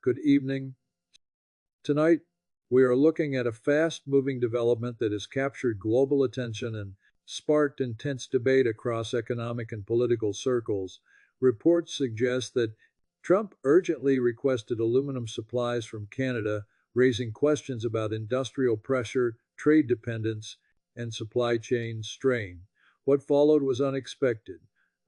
Good evening. Tonight, we are looking at a fast-moving development that has captured global attention and sparked intense debate across economic and political circles. Reports suggest that Trump urgently requested aluminum supplies from Canada, raising questions about industrial pressure, trade dependence, and supply chain strain. What followed was unexpected.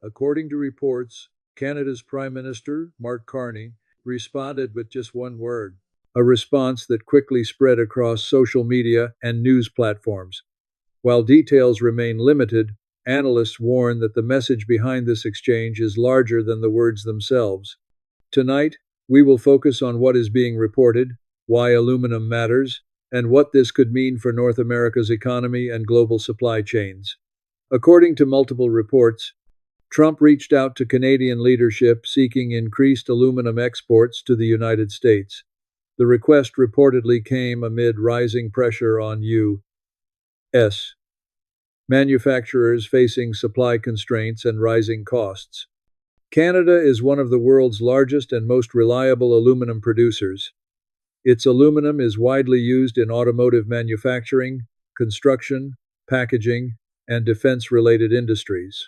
According to reports, Canada's Prime Minister, Mark Carney, responded with just one word, a response that quickly spread across social media and news platforms. While details remain limited, analysts warn that the message behind this exchange is larger than the words themselves. Tonight, we will focus on what is being reported, why aluminum matters, and what this could mean for North America's economy and global supply chains. According to multiple reports, Trump reached out to Canadian leadership seeking increased aluminum exports to the United States. The request reportedly came amid rising pressure on U.S. manufacturers facing supply constraints and rising costs. Canada is one of the world's largest and most reliable aluminum producers. Its aluminum is widely used in automotive manufacturing, construction, packaging, and defense-related industries.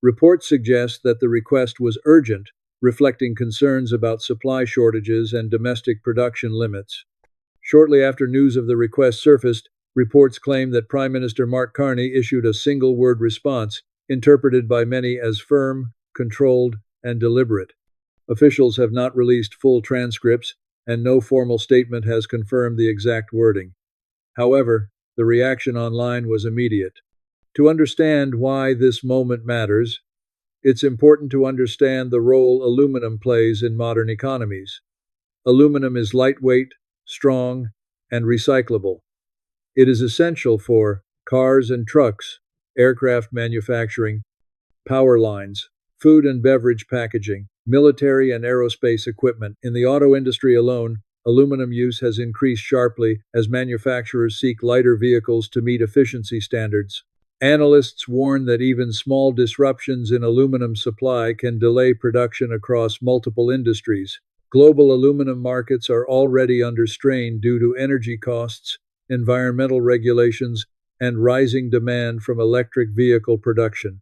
Reports suggest that the request was urgent, reflecting concerns about supply shortages and domestic production limits. Shortly after news of the request surfaced, reports claim that Prime Minister Mark Carney issued a single-word response, interpreted by many as firm, controlled, and deliberate. Officials have not released full transcripts, and no formal statement has confirmed the exact wording. However, the reaction online was immediate. To understand why this moment matters, it's important to understand the role aluminum plays in modern economies. Aluminum is lightweight, strong, and recyclable. It is essential for cars and trucks, aircraft manufacturing, power lines, food and beverage packaging, military and aerospace equipment. In the auto industry alone, aluminum use has increased sharply as manufacturers seek lighter vehicles to meet efficiency standards. Analysts warn that even small disruptions in aluminum supply can delay production across multiple industries. Global aluminum markets are already under strain due to energy costs, environmental regulations, and rising demand from electric vehicle production.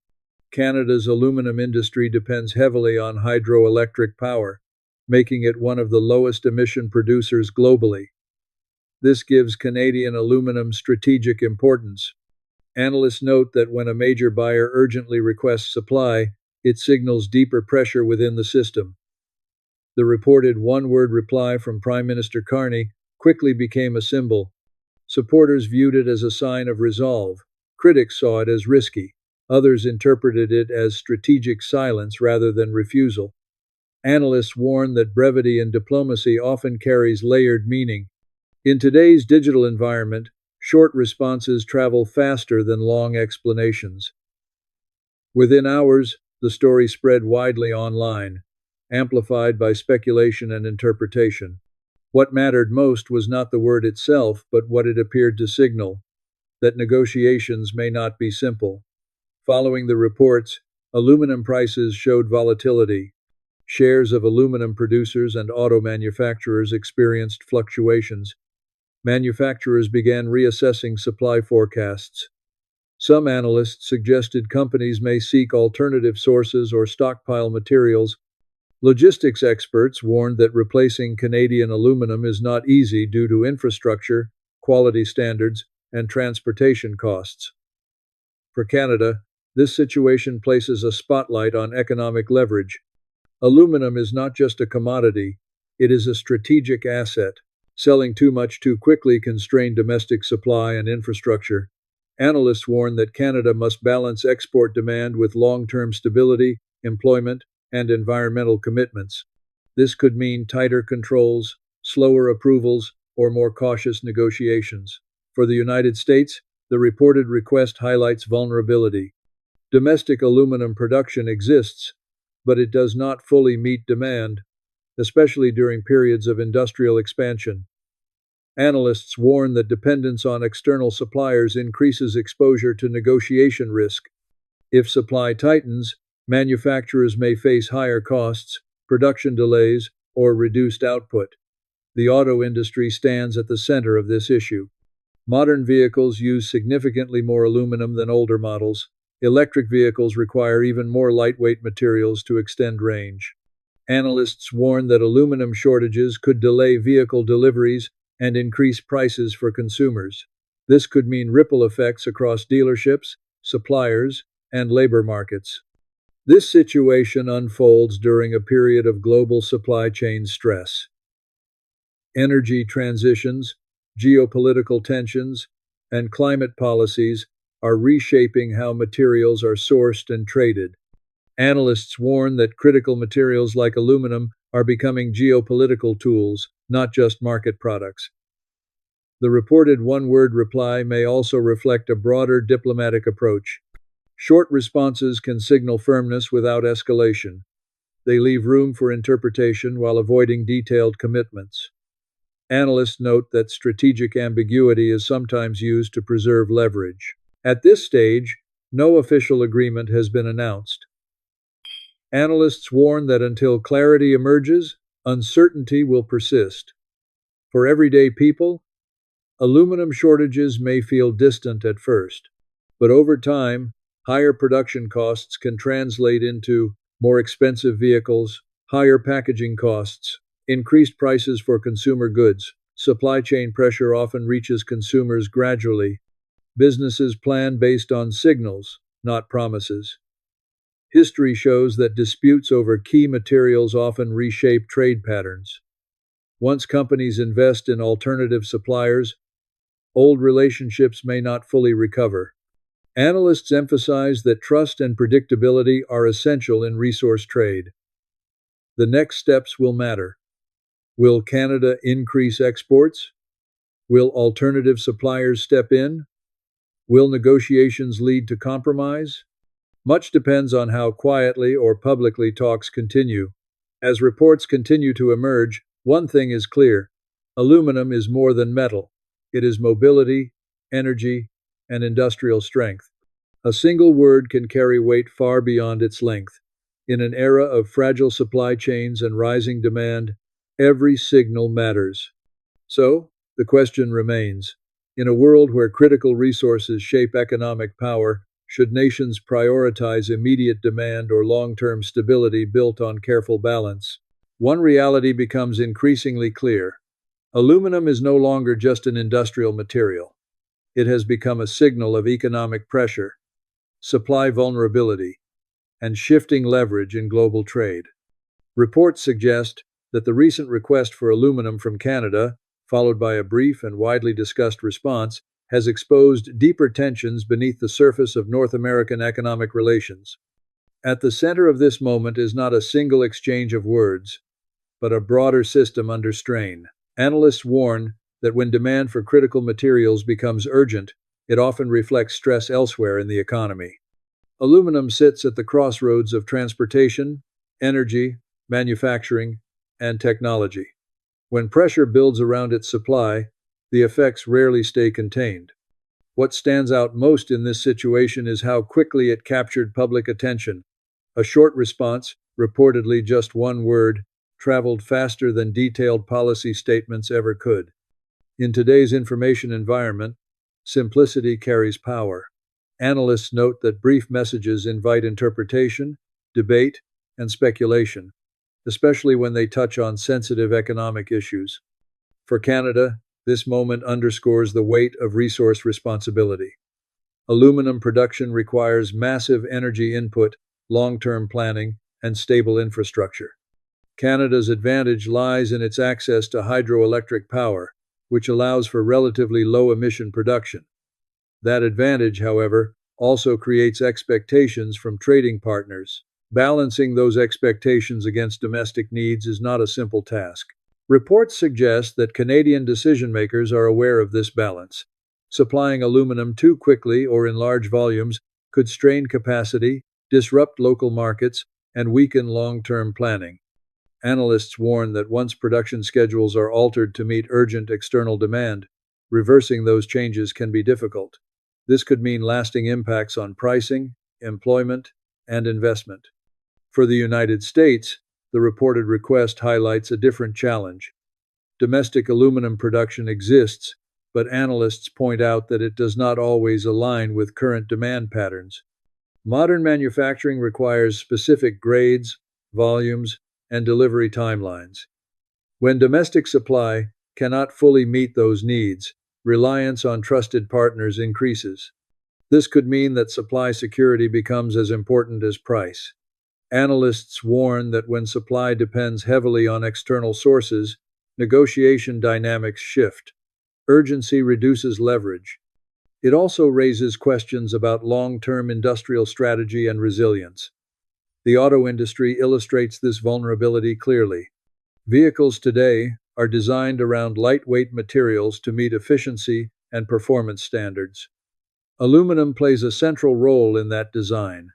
Canada's aluminum industry depends heavily on hydroelectric power, making it one of the lowest emission producers globally. This gives Canadian aluminum strategic importance. Analysts note that when a major buyer urgently requests supply, it signals deeper pressure within the system. The reported one-word reply from Prime Minister Carney quickly became a symbol. Supporters viewed it as a sign of resolve. Critics saw it as risky. Others interpreted it as strategic silence rather than refusal. Analysts warn that brevity in diplomacy often carries layered meaning. In today's digital environment, short responses travel faster than long explanations. Within hours, the story spread widely online, amplified by speculation and interpretation. What mattered most was not the word itself, but what it appeared to signal, that negotiations may not be simple. Following the reports, aluminum prices showed volatility. Shares of aluminum producers and auto manufacturers experienced fluctuations. Manufacturers began reassessing supply forecasts. Some analysts suggested companies may seek alternative sources or stockpile materials. Logistics experts warned that replacing Canadian aluminum is not easy due to infrastructure, quality standards, and transportation costs. For Canada, this situation places a spotlight on economic leverage. Aluminum is not just a commodity, it is a strategic asset. Selling too much too quickly can strain domestic supply and infrastructure. Analysts warn that Canada must balance export demand with long-term stability, employment, and environmental commitments. This could mean tighter controls, slower approvals, or more cautious negotiations. For the United States, the reported request highlights vulnerability. Domestic aluminum production exists, but it does not fully meet demand, especially during periods of industrial expansion. Analysts warn that dependence on external suppliers increases exposure to negotiation risk. If supply tightens, manufacturers may face higher costs, production delays, or reduced output. The auto industry stands at the center of this issue. Modern vehicles use significantly more aluminum than older models. Electric vehicles require even more lightweight materials to extend range. Analysts warn that aluminum shortages could delay vehicle deliveries and increase prices for consumers. This could mean ripple effects across dealerships, suppliers, and labor markets. This situation unfolds during a period of global supply chain stress. Energy transitions, geopolitical tensions, and climate policies are reshaping how materials are sourced and traded. Analysts warn that critical materials like aluminum are becoming geopolitical tools, not just market products. The reported one-word reply may also reflect a broader diplomatic approach. Short responses can signal firmness without escalation. They leave room for interpretation while avoiding detailed commitments. Analysts note that strategic ambiguity is sometimes used to preserve leverage. At this stage, no official agreement has been announced. Analysts warn that until clarity emerges, uncertainty will persist. For everyday people, aluminum shortages may feel distant at first, but over time, higher production costs can translate into more expensive vehicles, higher packaging costs, increased prices for consumer goods. Supply chain pressure often reaches consumers gradually. Businesses plan based on signals, not promises. History shows that disputes over key materials often reshape trade patterns. Once companies invest in alternative suppliers, old relationships may not fully recover. Analysts emphasize that trust and predictability are essential in resource trade. The next steps will matter. Will Canada increase exports? Will alternative suppliers step in? Will negotiations lead to compromise? Much depends on how quietly or publicly talks continue. As reports continue to emerge, one thing is clear: aluminum is more than metal. It is mobility, energy, and industrial strength. A single word can carry weight far beyond its length. In an era of fragile supply chains and rising demand, every signal matters. So, the question remains: in a world where critical resources shape economic power, should nations prioritize immediate demand or long-term stability built on careful balance? One reality becomes increasingly clear. Aluminum is no longer just an industrial material. It has become a signal of economic pressure, supply vulnerability, and shifting leverage in global trade. Reports suggest that the recent request for aluminum from Canada, followed by a brief and widely discussed response, has exposed deeper tensions beneath the surface of North American economic relations. At the center of this moment is not a single exchange of words, but a broader system under strain. Analysts warn that when demand for critical materials becomes urgent, it often reflects stress elsewhere in the economy. Aluminum sits at the crossroads of transportation, energy, manufacturing, and technology. When pressure builds around its supply, the effects rarely stay contained. What stands out most in this situation is how quickly it captured public attention. A short response, reportedly just one word, traveled faster than detailed policy statements ever could. In today's information environment, simplicity carries power. Analysts note that brief messages invite interpretation, debate, and speculation, especially when they touch on sensitive economic issues. For Canada, this moment underscores the weight of resource responsibility. Aluminum production requires massive energy input, long-term planning, and stable infrastructure. Canada's advantage lies in its access to hydroelectric power, which allows for relatively low-emission production. That advantage, however, also creates expectations from trading partners. Balancing those expectations against domestic needs is not a simple task. Reports suggest that Canadian decision-makers are aware of this balance. Supplying aluminum too quickly or in large volumes could strain capacity, disrupt local markets, and weaken long-term planning. Analysts warn that once production schedules are altered to meet urgent external demand, reversing those changes can be difficult. This could mean lasting impacts on pricing, employment, and investment. For the United States, the reported request highlights a different challenge. Domestic aluminum production exists, but analysts point out that it does not always align with current demand patterns. Modern manufacturing requires specific grades, volumes, and delivery timelines. When domestic supply cannot fully meet those needs, reliance on trusted partners increases. This could mean that supply security becomes as important as price. Analysts warn that when supply depends heavily on external sources, negotiation dynamics shift. Urgency reduces leverage. It also raises questions about long-term industrial strategy and resilience. The auto industry illustrates this vulnerability clearly. Vehicles today are designed around lightweight materials to meet efficiency and performance standards. Aluminum plays a central role in that design.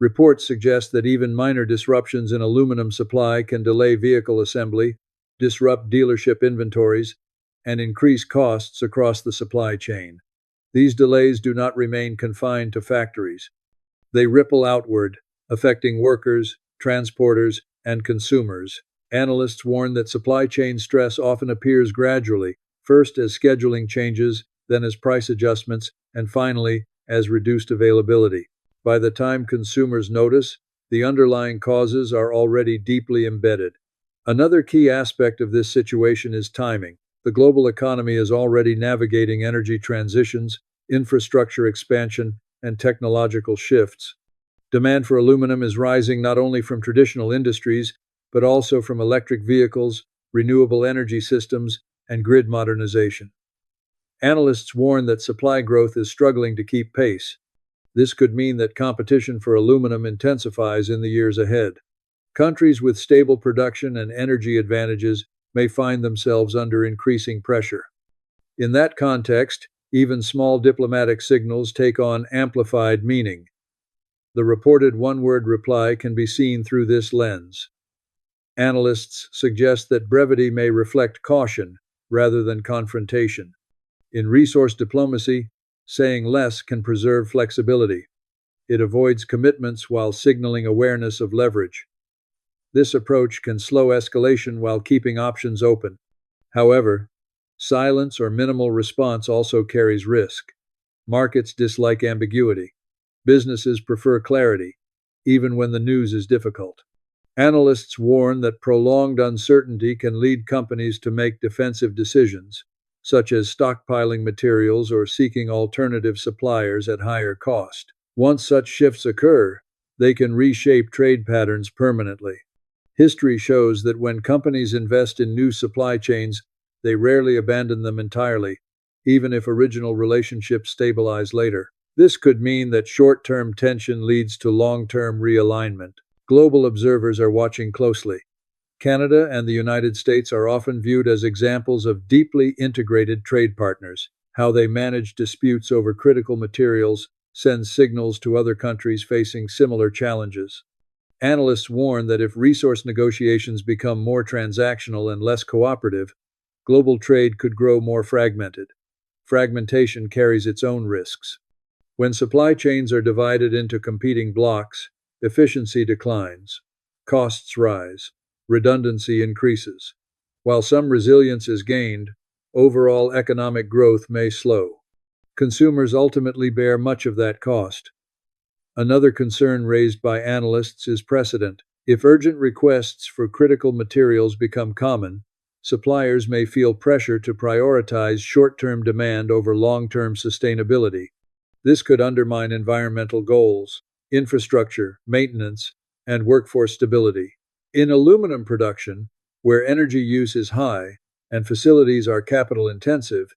Reports suggest that even minor disruptions in aluminum supply can delay vehicle assembly, disrupt dealership inventories, and increase costs across the supply chain. These delays do not remain confined to factories. They ripple outward, affecting workers, transporters, and consumers. Analysts warn that supply chain stress often appears gradually, first as scheduling changes, then as price adjustments, and finally, as reduced availability. By the time consumers notice, the underlying causes are already deeply embedded. Another key aspect of this situation is timing. The global economy is already navigating energy transitions, infrastructure expansion, and technological shifts. Demand for aluminum is rising not only from traditional industries, but also from electric vehicles, renewable energy systems, and grid modernization. Analysts warn that supply growth is struggling to keep pace. This could mean that competition for aluminum intensifies in the years ahead. Countries with stable production and energy advantages may find themselves under increasing pressure. In that context, even small diplomatic signals take on amplified meaning. The reported one-word reply can be seen through this lens. Analysts suggest that brevity may reflect caution rather than confrontation. In resource diplomacy, saying less can preserve flexibility. It avoids commitments while signaling awareness of leverage. This approach can slow escalation while keeping options open. However, silence or minimal response also carries risk. Markets dislike ambiguity. Businesses prefer clarity, even when the news is difficult. Analysts warn that prolonged uncertainty can lead companies to make defensive decisions, such as stockpiling materials or seeking alternative suppliers at higher cost. Once such shifts occur, they can reshape trade patterns permanently. History shows that when companies invest in new supply chains, they rarely abandon them entirely, even if original relationships stabilize later. This could mean that short-term tension leads to long-term realignment. Global observers are watching closely. Canada and the United States are often viewed as examples of deeply integrated trade partners. How they manage disputes over critical materials sends signals to other countries facing similar challenges. Analysts warn that if resource negotiations become more transactional and less cooperative, global trade could grow more fragmented. Fragmentation carries its own risks. When supply chains are divided into competing blocks, efficiency declines, costs rise, redundancy increases. While some resilience is gained, overall economic growth may slow. Consumers ultimately bear much of that cost. Another concern raised by analysts is precedent. If urgent requests for critical materials become common, suppliers may feel pressure to prioritize short-term demand over long-term sustainability. This could undermine environmental goals, infrastructure, maintenance, and workforce stability. In aluminum production, where energy use is high and facilities are capital-intensive,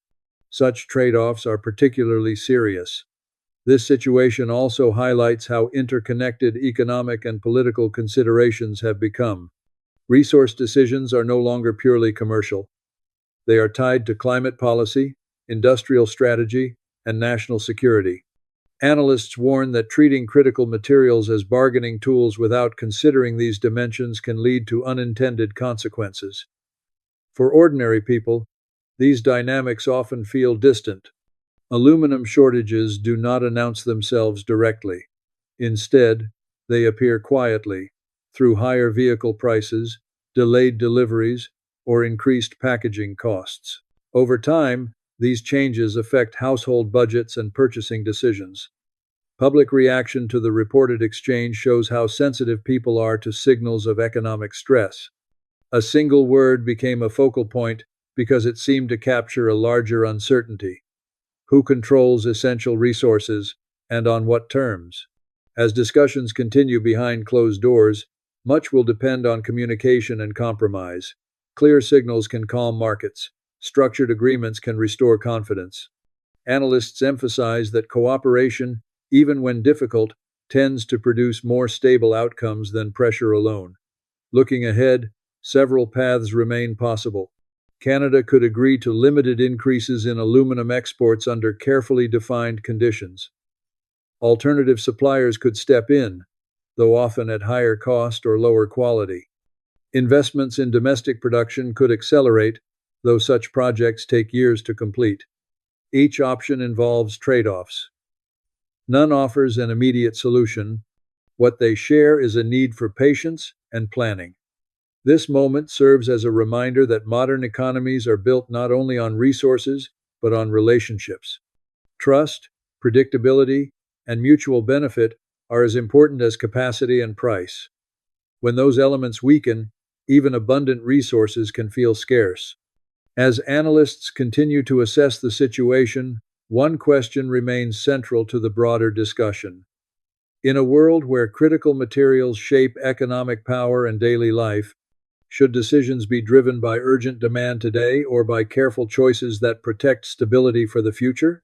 such trade-offs are particularly serious. This situation also highlights how interconnected economic and political considerations have become. Resource decisions are no longer purely commercial. They are tied to climate policy, industrial strategy, and national security. Analysts warn that treating critical materials as bargaining tools without considering these dimensions can lead to unintended consequences. For ordinary people, these dynamics often feel distant. Aluminum shortages do not announce themselves directly. Instead, they appear quietly, through higher vehicle prices, delayed deliveries, or increased packaging costs. Over time, these changes affect household budgets and purchasing decisions. Public reaction to the reported exchange shows how sensitive people are to signals of economic stress. A single word became a focal point because it seemed to capture a larger uncertainty. Who controls essential resources, and on what terms? As discussions continue behind closed doors, much will depend on communication and compromise. Clear signals can calm markets. Structured agreements can restore confidence. Analysts emphasize that cooperation, even when difficult, tends to produce more stable outcomes than pressure alone. Looking ahead, several paths remain possible. Canada could agree to limited increases in aluminum exports under carefully defined conditions. Alternative suppliers could step in, though often at higher cost or lower quality. Investments in domestic production could accelerate, though such projects take years to complete. Each option involves trade-offs. None offers an immediate solution. What they share is a need for patience and planning. This moment serves as a reminder that modern economies are built not only on resources, but on relationships. Trust, predictability, and mutual benefit are as important as capacity and price. When those elements weaken, even abundant resources can feel scarce. As analysts continue to assess the situation, one question remains central to the broader discussion. In a world where critical materials shape economic power and daily life, should decisions be driven by urgent demand today or by careful choices that protect stability for the future?